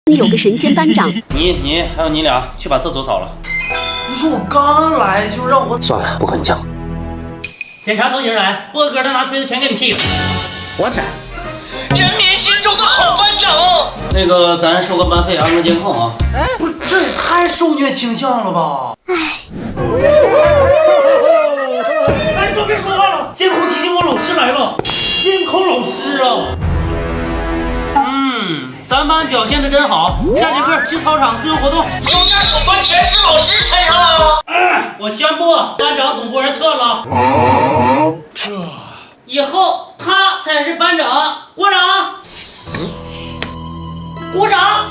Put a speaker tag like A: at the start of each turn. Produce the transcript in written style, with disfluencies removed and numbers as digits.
A: 你有个神仙班长，
B: 你还有你俩去把厕所扫了。
C: 不是我刚来就让我
D: 算了，不跟你犟。
B: 检查层行人，波哥他拿推子全给你踢了。
D: 我操！
C: 人民心中的好班长。
B: 那个，咱收个班费，安个监控啊。
C: 不是，这也太受虐倾向了吧！哎，都别说话了，监控提醒我老师来了。监控老师啊！
B: 咱班表现的真好，下节课去操场自由活动。
C: 有家守关全是老师身上了。
B: 我宣布，班长董波儿撤了。以后他才是班长。鼓掌！鼓掌！